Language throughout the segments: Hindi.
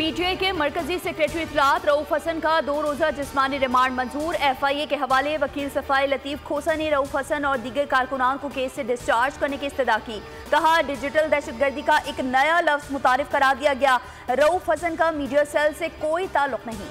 पीटीआई के मरकजी सेक्रेटरी इत्तलात रऊफ हसन का 2 रोजा जिस्मानी रिमांड मंजूर। एफआईए के हवाले वकील सफाई लतीफ खोसा ने रऊफ हसन और दीगर कारकुनान को केस से डिस्चार्ज करने की इस्तदा की। कहा, डिजिटल दहशतगर्दी का एक नया लफ्ज मुतारिफ करा दिया गया। रऊफ हसन का मीडिया सेल से कोई ताल्लुक नहीं।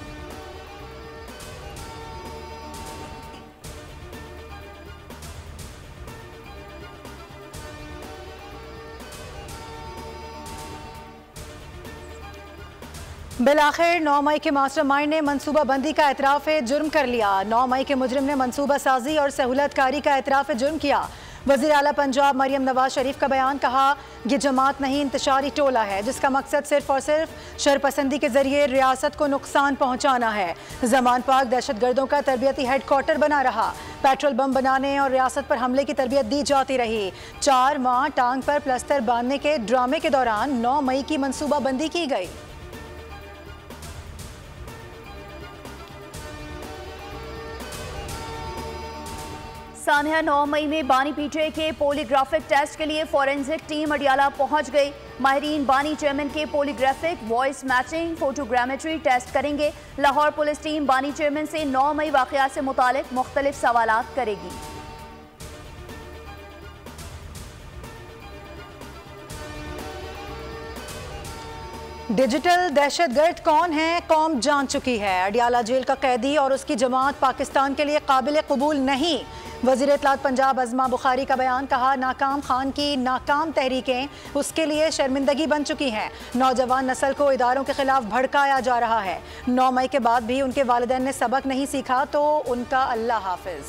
बिलाखिर 9 मई के मास्टरमाइंड ने मनसूबा बंदी का एतराफ़ जुर्म कर लिया। 9 मई के मुजरिम ने मनसूबा साजी और सहूलतकारी का एतराफ़ जुर्म किया। वज़ीर आला पंजाब मरियम नवाज शरीफ का बयान, कहा यह जमात नहीं इंतशारी टोला है जिसका मकसद सिर्फ और सिर्फ शरपसंदी के जरिए रियासत को नुकसान पहुँचाना है। जमान पाक दहशत गर्दों का तरबियती हेडक्वार्टर बना रहा। पेट्रोल बम बनाने और रियासत पर हमले की तरबियत दी जाती रही। 4 माह टांग पर प्लस्तर बांधने के ड्रामे के दौरान 9 मई की मनसूबा बंदी की गई। सानिया 9 मई में बानी पीटीआई के पोलीग्राफिक टेस्ट के लिए फॉरेंसिक टीम अडियाला पहुंच गई। माहिरीन बानी चेयरमैन के polygraphic, voice matching, photogrammetry test करेंगे। लाहौर पुलिस टीम बानी चेयरमैन से 9 मई वाकयात से मुतालिक मुख्तलिफ सवालात करेगी। डिजिटल दहशतगर्द कौन है, कौम जान चुकी है। अडियाला जेल का कैदी और उसकी जमात पाकिस्तान के लिए काबिल कबूल नहीं। वज़ीर इत्तलात पंजाब अज़मा बुखारी का बयान, कहा नाकाम खान की नाकाम तहरीकें उसके लिए शर्मिंदगी बन चुकी हैं। नौजवान नस्ल को इदारों के खिलाफ भड़काया जा रहा है। 9 मई के बाद भी उनके वालिदैन ने सबक नहीं सीखा तो उनका अल्लाह हाफिज।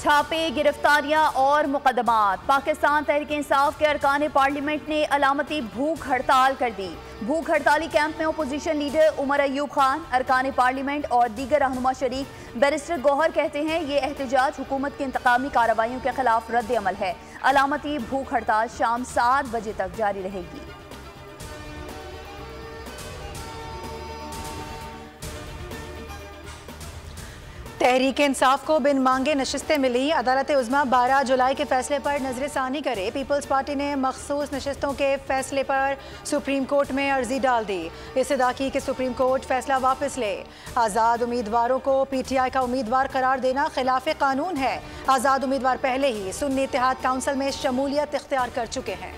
छापे, गिरफ्तारियां और मुकदमात। पाकिस्तान तहरीक इंसाफ के अरकान पार्लियामेंट ने अलामती भूख हड़ताल कर दी। भूख हड़ताली कैंप में अपोजिशन लीडर उमर अयूब खान, अरकान पार्लियामेंट और दीगर रहनुमा शरीक। बैरिस्टर गौहर कहते हैं ये एहतजाज हुकूमत की इंतकामी कार्रवाइयों के खिलाफ रद्द अमल है। अलामती भूख हड़ताल शाम 7 बजे तक जारी रहेगी। तहरीक इंसाफ को बिन मांगे नशिस्तें मिली। अदालत उज़्मा 12 जुलाई के फैसले पर नजरसानी करे। पीपल्स पार्टी ने मखसूस नशिस्तों के फैसले पर सुप्रीम कोर्ट में अर्जी डाल दी। इस्तदा की कि सुप्रीम कोर्ट फैसला वापस ले। आज़ाद उम्मीदवारों को पीटीआई का उम्मीदवार करार देना खिलाफ कानून है। आज़ाद उम्मीदवार पहले ही सुन्नी इत्तेहाद काउंसिल में शमूलियत इख्तियार कर चुके हैं।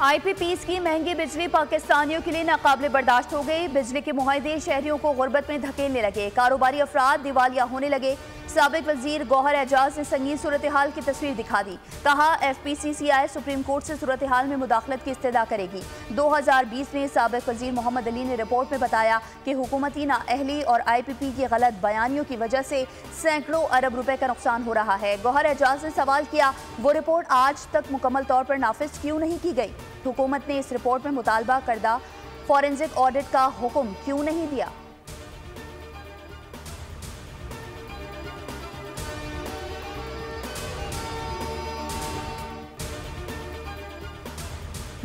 IPPs की महंगी बिजली पाकिस्तानियों के लिए नाकाबिले बर्दाश्त हो गई। बिजली के मुआहदे शहरियों को गुर्बत में धकेलने लगे। कारोबारी अफराद दिवालिया होने लगे। साबिक वजीर गौहर एजाज ने संगीन सूरत हाल की तस्वीर दिखा दी। कहा, FPCCI सुप्रीम कोर्ट से सूरत हाल में मुदाखलत की इस्तदा करेगी। 2020 में साबिक वजीर मोहम्मद अली ने रिपोर्ट में बताया कि हुकूमती नाअहली और IPP की गलत बयानियों की वजह से सैकड़ों अरब रुपए का नुकसान हो रहा है। गौहर एजाज ने सवाल किया, वो रिपोर्ट आज तक मुकम्मल तौर पर नाफिज क्यों नहीं की गई? हुकूमत ने इस रिपोर्ट में मुतालबा करदा फॉरेंसिक ऑडिट का हुक्म क्यों नहीं दिया?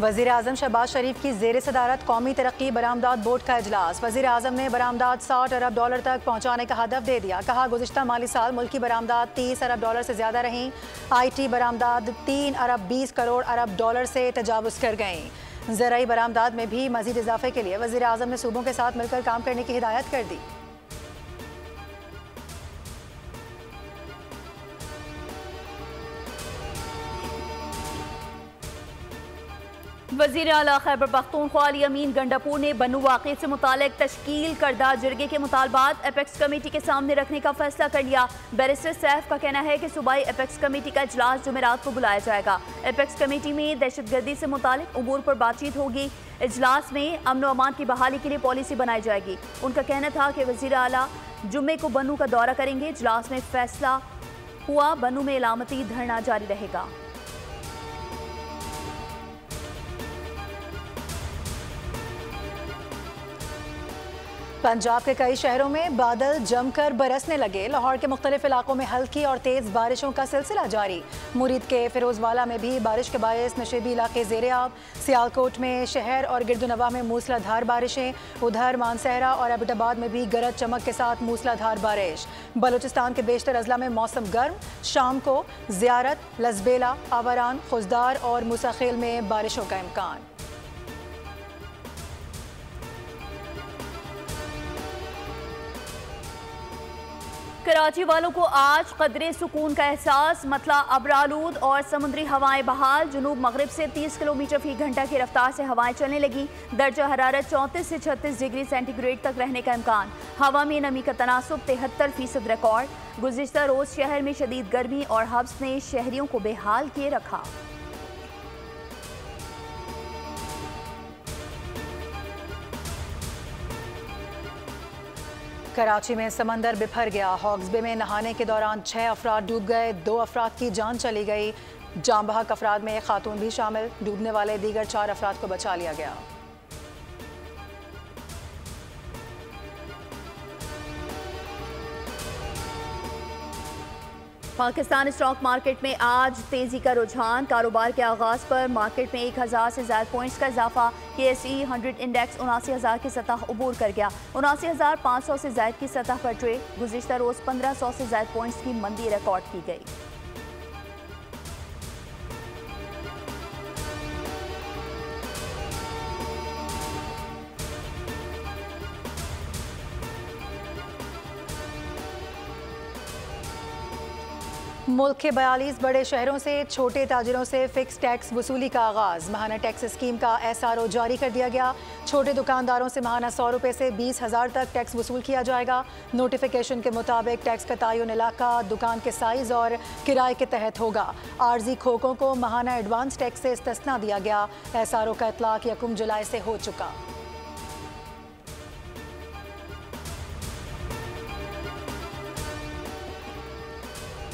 वज़ीर आज़म शहबाज शरीफ की ज़ेर सदारत कौमी तरक्की बरामदात बोर्ड का इजलास। वज़ीर आज़म ने बरामदात $60 अरब तक पहुँचाने का हदफ दे दिया। कहा, गुज़िश्ता माली साल मुल्की बरामदात $30 अरब से ज़्यादा रहीं। IT बरामदात $3 अरब 20 करोड़ अरब से तजावुज़ कर गईं। ज़राई बरामदात में भी मज़ीद इजाफे के लिए वज़ीर आज़म ने सूबों के साथ मिलकर काम करने की हिदायत कर दी। वज़ीर आला खैबर पख्तूनख्वा अली अमीन गंडापुर ने बन्नू वाक़े से मुतालिक तश्कील करदा जिरगे के मुतालबात एपेक्स कमेटी के सामने रखने का फैसला कर लिया। बैरिस्टर सैफ का कहना है कि सूबाई एपेक्स कमेटी का इजलास जुमेरात को बुलाया जाएगा। एपेक्स कमेटी में दहशतगर्दी से मुतालिक उमूर पर बातचीत होगी। इजलास में अमन व अमान की बहाली के लिए पॉलिसी बनाई जाएगी। उनका कहना था कि वज़ीर आला जुम्मे को बन्नू का दौरा करेंगे। इजलास में फैसला हुआ, बन्नू में इलामती धरना जारी रहेगा। पंजाब के कई शहरों में बादल जमकर बरसने लगे। लाहौर के मुख्तलिफ इलाकों में हल्की और तेज़ बारिशों का सिलसिला जारी। मुरीद के फिरोजवाला में भी बारिश के बायस नशेबी इलाके ज़ेरे-आब। सियालकोट में शहर और गिरदुनवा में मूसलाधार बारिशें। उधर मानसहरा और एबटाबाद में भी गरज चमक के साथ मूसलाधार बारिश। बलूचिस्तान के बेशतर अजला में मौसम गर्म। शाम को ज़ियारत, लजबेला, आवारान, खुजदार और मुसाखिल में बारिशों का इम्कान। कराची वालों को आज कदरे सुकून का एहसास। मतला अबरालूद और समुद्री हवाएं बहाल। जुनूब मगरिब से 30 किलोमीटर फी घंटा की रफ्तार से हवाएं चलने लगी। दर्जा हरारत 34 से 36 डिग्री सेंटीग्रेड तक रहने का इम्कान। हवा में नमी का तनासुब 73% रिकॉर्ड। गुज़िश्ता रोज शहर में शदीद गर्मी और हब्स ने शहरियों को बेहाल किए रखा। कराची में समंदर बिफर गया। हॉक्स बे में नहाने के दौरान 6 अफराद डूब गए। 2 अफराद की जान चली गई। जान बहक अफराद में एक खातून भी शामिल। डूबने वाले दीगर 4 अफराद को बचा लिया गया। पाकिस्तान स्टॉक मार्केट में आज तेजी का रुझान। कारोबार के आगाज पर मार्केट में 1000 से ज्यादा पॉइंट्स का इजाफा। KSE 100 इंडेक्स 79,000 की सतह अबूर कर गया। 79,500 से ज्यादा की सतह पर ट्रेड। गुज़िश्ता रोज 1500 से ज्यादा पॉइंट्स की मंदी रिकॉर्ड की गई। मुल्क के 42 बड़े शहरों से छोटे ताजिरों से फिक्स टैक्स वसूली का आगाज। माहाना टैक्स स्कीम का SRO जारी कर दिया गया। छोटे दुकानदारों से माहाना 100 रुपये से 20,000 तक टैक्स वसूल किया जाएगा। नोटिफिकेशन के मुताबिक टैक्स का तयन इलाका, दुकान के साइज और किराए के तहत होगा। आर्जी खोकों को माहाना एडवांस टैक्स से इस्तिस्ना दिया गया। SRO का इतलाक 1 जुलाई से हो चुका।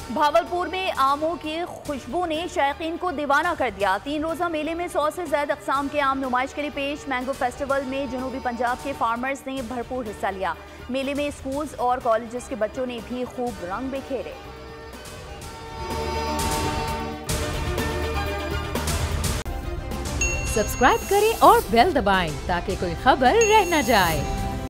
भावलपुर में आमों की खुशबू ने शायकीन को दीवाना कर दिया। 3 रोज़ा मेले में 100 से ज्यादा अक़साम के आम नुमाइश के लिए पेश। मैंगो फेस्टिवल में जनूबी पंजाब के फार्मर्स ने भरपूर हिस्सा लिया। मेले में स्कूल्स और कॉलेजेस के बच्चों ने भी खूब रंग बिखेरे। सब्सक्राइब करें और बेल दबाएं ताकि कोई खबर रह न जाए।